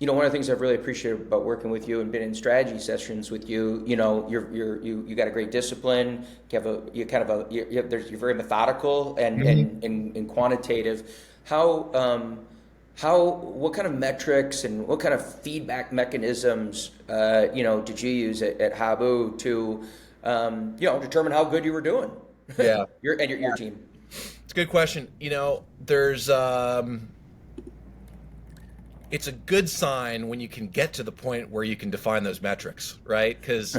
One of the things I've really appreciated about working with you and been in strategy sessions with you, you got a great discipline. You're very methodical and quantitative. How what kind of metrics and what kind of feedback mechanisms did you use at Habu to determine how good you were doing? Yeah, Your team. it's a good question. There's it's a good sign when you can get to the point where you can define those metrics, right? Because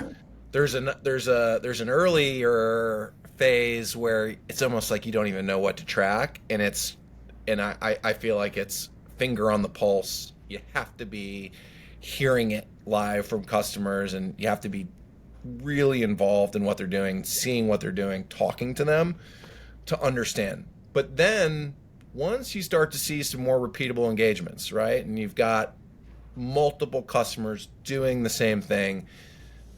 there's an earlier phase where it's almost like you don't even know what to track, and I feel like it's finger on the pulse. You have to be hearing it live from customers, and you have to be really involved in what they're doing, seeing what they're doing, talking to them to understand. But then once you start to see some more repeatable engagements, right, and you've got multiple customers doing the same thing,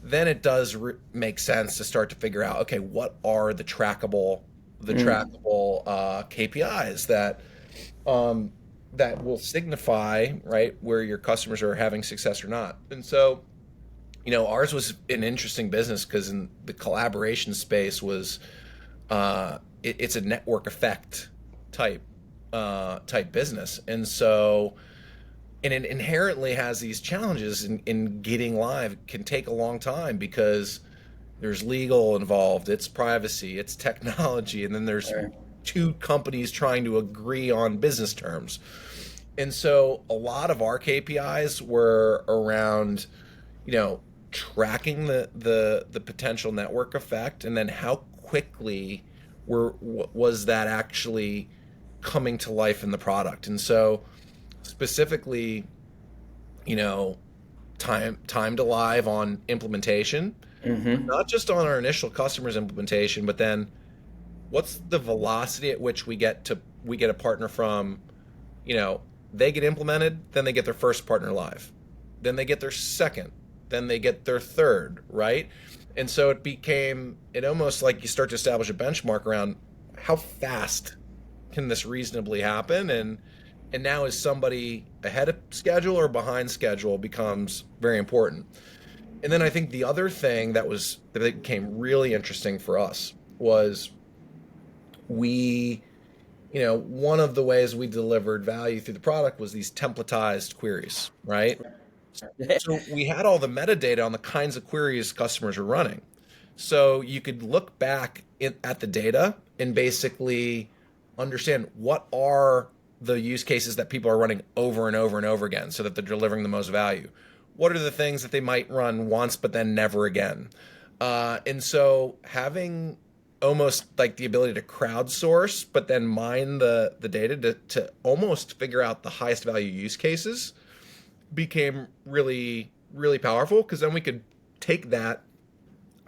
then it does make sense to start to figure out, okay, what are the trackable KPIs that will signify, right, where your customers are having success or not. And so, ours was an interesting business because in the collaboration space was it's a network effect type type business, and so and it inherently has these challenges in getting live. It can take a long time because there's legal involved, it's privacy, it's technology, and then there's Right. two companies trying to agree on business terms. And so a lot of our KPIs were around, you know, tracking the potential network effect, and then how quickly was that actually coming to life in the product. And so specifically, you know, time to live on implementation, Mm-hmm. not just on our initial customers implementation, but then what's the velocity at which we get a partner from, you know, they get implemented, then they get their first partner live, then they get their second, then they get their third, right? And so it almost like you start to establish a benchmark around how fast can this reasonably happen, and now is somebody ahead of schedule or behind schedule becomes very important. And then I think the other thing that became really interesting for us was we, one of the ways we delivered value through the product was these templatized queries, right? So we had all the metadata on the kinds of queries customers are running. So you could look back at the data and basically understand what are the use cases that people are running over and over and over again so that they're delivering the most value. What are the things that they might run once but then never again? And so having almost like the ability to crowdsource but then mine the data to almost figure out the highest value use cases became really, really powerful, because then we could take that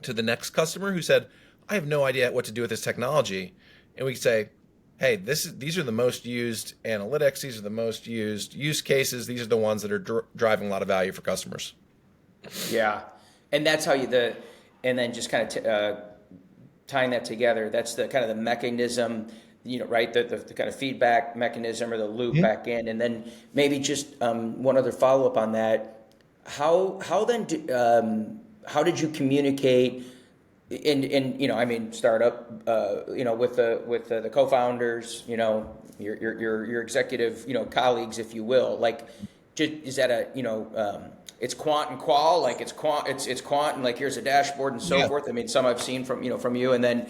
to the next customer who said, I have no idea what to do with this technology. And we could say, hey, these are the most used analytics, these are the most used use cases, these are the ones that are driving a lot of value for customers. Yeah, and that's how and then just kind of tying that together. That's the kind of the mechanism, right? The kind of feedback mechanism or the loop Yeah. back in, and then maybe just one other follow up on that. How did you communicate? I mean, startup, with the co-founders, your executive, colleagues, if you will. Like, is that it's quant and qual, like it's quant and like here's a dashboard and so Yeah. forth. I mean, some I've seen from you, and then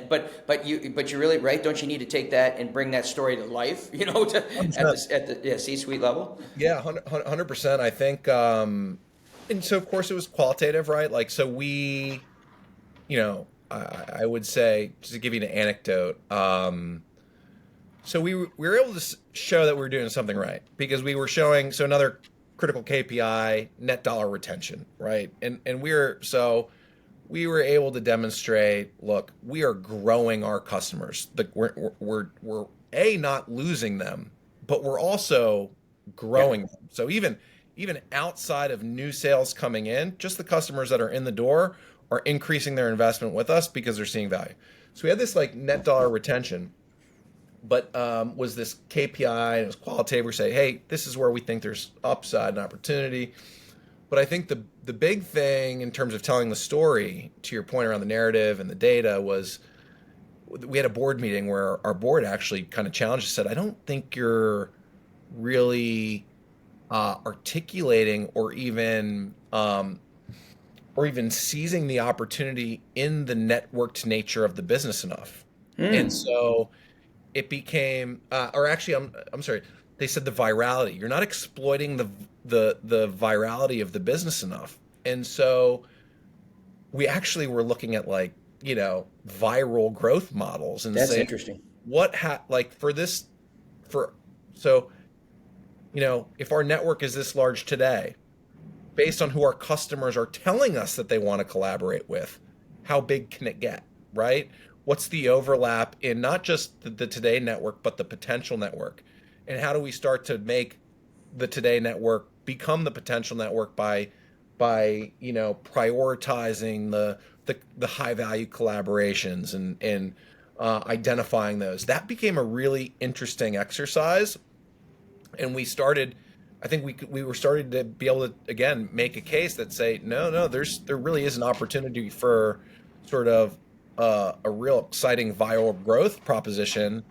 but you really, right? Don't you need to take that and bring that story to life, at the C-suite level? Yeah, 100%. I think, and so of course it was qualitative, right? Like, so I would say, just to give you an anecdote, so we were able to show that we were doing something right because we were showing, so another critical KPI, net dollar retention, right? And we were able to demonstrate, look, we are growing our customers. We're not losing them, but we're also Yeah. growing them. So even outside of new sales coming in, just the customers that are in the door are increasing their investment with us because they're seeing value. So we had this like net dollar retention, was this KPI, and it was qualitative. We say, hey, this is where we think there's upside and opportunity. But I think the big thing in terms of telling the story, to your point around the narrative and the data, was we had a board meeting where our board actually kind of challenged us, said, I don't think you're really articulating or even seizing the opportunity in the networked nature of the business enough. And Hmm. so it became, or actually, I'm sorry. They said the virality. You're not exploiting the virality of the business enough. And so we actually were looking at, like, viral growth models and That's saying, interesting. like, for so if our network is this large today, based on who our customers are telling us that they want to collaborate with, how big can it get, right? What's the overlap in not just the today network, but the potential network? And how do we start to make the today network become the potential network by prioritizing the high value collaborations and identifying those? That became a really interesting exercise, and I think we were starting to be able to again make a case that say, no, there really is an opportunity for sort of a real exciting viral growth proposition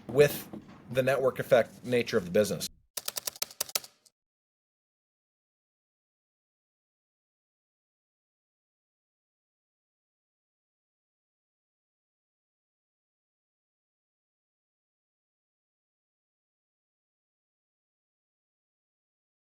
with the network effect nature of the business.